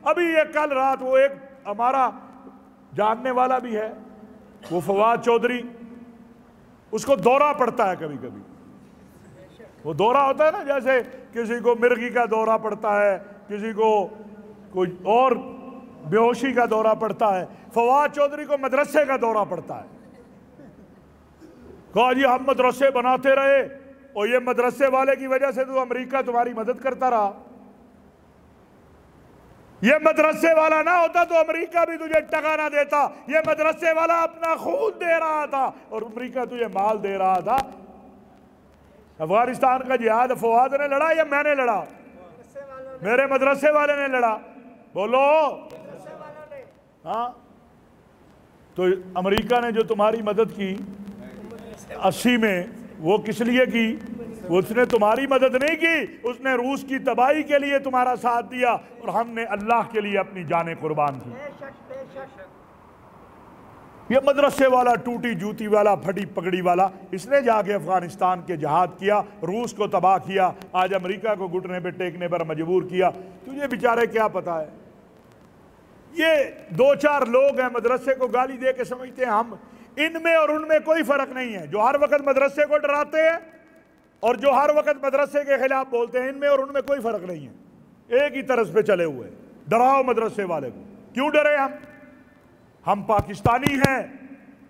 अभी ये कल रात वो एक हमारा जानने वाला भी है, वो फवाद चौधरी, उसको दौरा पड़ता है कभी कभी। वो दौरा होता है ना, जैसे किसी को मिर्गी का दौरा पड़ता है, किसी को कोई और बेहोशी का दौरा पड़ता है। फवाद चौधरी को मदरसे का दौरा पड़ता है। कहा जी हम मदरसे बनाते रहे और ये मदरसे वाले की वजह से तो अमेरिका तुम्हारी मदद करता रहा। ये मदरसे वाला ना होता तो अमेरिका भी तुझे टका ना देता। ये मदरसे वाला अपना खून दे रहा था और अमेरिका तुझे माल दे रहा था। अफगानिस्तान का जिहाद फवाद ने लड़ा या मैंने लड़ा? मेरे मदरसे वाले ने लड़ा। बोलो हाँ। तो अमेरिका ने जो तुम्हारी मदद की 80 में, वो किस लिए की? उसने तुम्हारी मदद नहीं की, उसने रूस की तबाही के लिए तुम्हारा साथ दिया और हमने अल्लाह के लिए अपनी जानें कुर्बान की। ये मदरसे वाला, टूटी जूती वाला, फटी पगड़ी वाला, इसने जाके अफगानिस्तान के जहाद किया, रूस को तबाह किया, आज अमेरिका को घुटने पे टेकने पर मजबूर किया। तुझे बेचारे क्या पता है? ये 2-4 लोग हैं मदरसे को गाली दे के समझते हैं हम इनमें और उनमें कोई फर्क नहीं है। जो हर वक्त मदरसे को डराते हैं और जो हर वक्त मदरसे के खिलाफ बोलते हैं, इनमें और उनमें कोई फर्क नहीं है। एक ही तरफ पे चले हुए। डराओ मदरसे वाले को। क्यों डरे हम पाकिस्तानी हैं।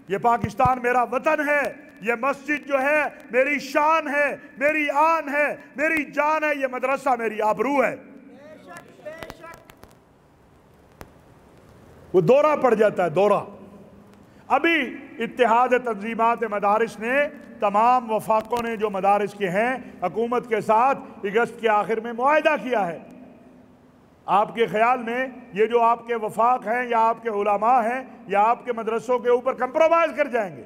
ये पाकिस्तान मेरा वतन है। ये मस्जिद जो है मेरी शान है, मेरी आन है, मेरी जान है। ये मदरसा मेरी आबरू है। वो दौरा पड़ जाता है, दौरा। अभी इत्तेहाद तंजीमात मदारिस ने, तमाम वफाकों ने जो मदारिस के हैं हुकूमत के साथ अगस्त के आखिर में मुआहिदा किया है। आपके ख्याल में ये जो आपके वफाक हैं या आपके उलमा हैं या आपके मदरसों के ऊपर कंप्रोमाइज कर जाएंगे?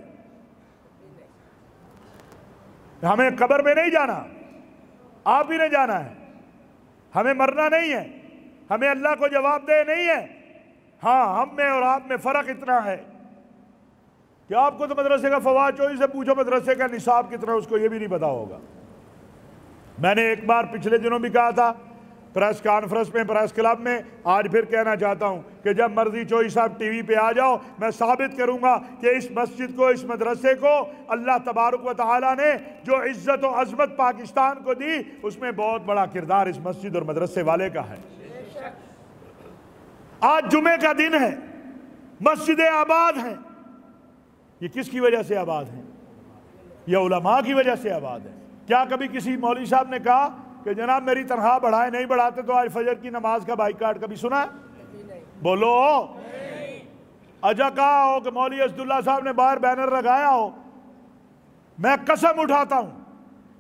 हमें कब्र में नहीं जाना, आप ही ने जाना है। हमें मरना नहीं है, हमें अल्लाह को जवाब दे नहीं है। हाँ, हम में और आप में फ़र्क इतना है कि आपको तो मदरसे का फवाद चौधरी से पूछो मदरसे का निसाब कितना, उसको ये भी नहीं पता होगा। मैंने एक बार पिछले दिनों भी कहा था प्रेस कॉन्फ्रेंस में, प्रेस क्लब में, आज फिर कहना चाहता हूं कि जब मर्जी चौधरी साहब टीवी पे आ जाओ, मैं साबित करूंगा कि इस मस्जिद को, इस मदरसे को अल्लाह तबारक व तआला ने जो इज्जत और अजमत पाकिस्तान को दी, उसमें बहुत बड़ा किरदार इस मस्जिद और मदरसे वाले का है। आज जुमे का दिन है, मस्जिदें आबाद हैं। ये किसकी वजह से आबाद हैं? यह उलमा की वजह से आबाद है। क्या कभी किसी मौलवी साहब ने कहा कि जनाब मेरी तनख्वाह बढ़ाए? नहीं बढ़ाते तो आज फजर की नमाज का बाइकाट कभी सुना है? बोलो। अच्छा कहा हो कि मौलवी असदुल्ला साहब ने बाहर बैनर लगाया हो। मैं कसम उठाता हूं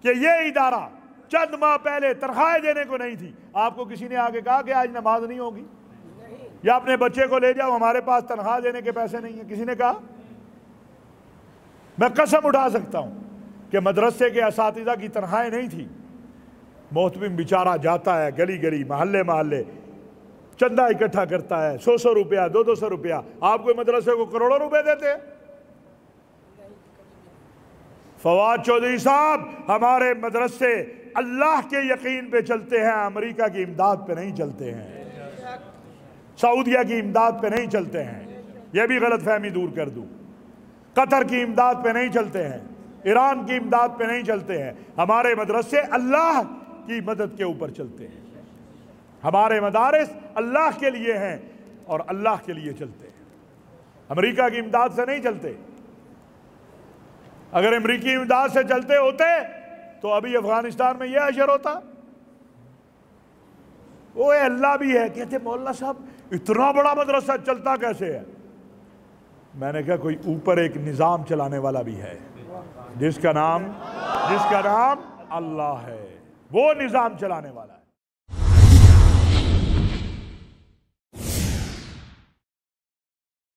कि ये इदारा चंद माह पहले तनख्वाहें देने को नहीं थी। आपको किसी ने आगे कहा कि आज नमाज नहीं होगी या अपने बच्चे को ले जाओ, हमारे पास तनख्वाह देने के पैसे नहीं है? किसी ने कहा? मैं कसम उठा सकता हूं कि मदरसे के असातिज़ा की तनख्वाहें नहीं थी। मोहतमिम बेचारा जाता है गली गली, महल्ले महल्ले, चंदा इकट्ठा करता है, 100-100 रुपया, 200-200 रुपया। आप कोई मदरसे को करोड़ों रुपए देते हैं? फवाद चौधरी साहब, हमारे मदरसे अल्लाह के यकीन पे चलते हैं, अमेरिका की इमदाद पे नहीं चलते हैं, सऊदिया की इमदाद पे नहीं चलते हैं। यह भी गलत फहमी दूर कर दूं। कतर की इमदाद पे नहीं चलते हैं, ईरान की इमदाद पे नहीं चलते हैं। हमारे मदरसे अल्लाह की मदद के ऊपर चलते हैं। हमारे मदारिस अल्लाह के लिए हैं और अल्लाह के लिए चलते हैं, अमेरिका की इमदाद से नहीं चलते। अगर अमेरिकी इमदाद से चलते होते तो अभी अफगानिस्तान में यह अशर होता। वो अल्लाह भी है। कहते मौलाना साहब इतना बड़ा मदरसा चलता कैसे है? मैंने कहा कोई ऊपर एक निज़ाम चलाने वाला भी है जिसका नाम अल्लाह है। वो निज़ाम चलाने वाला है।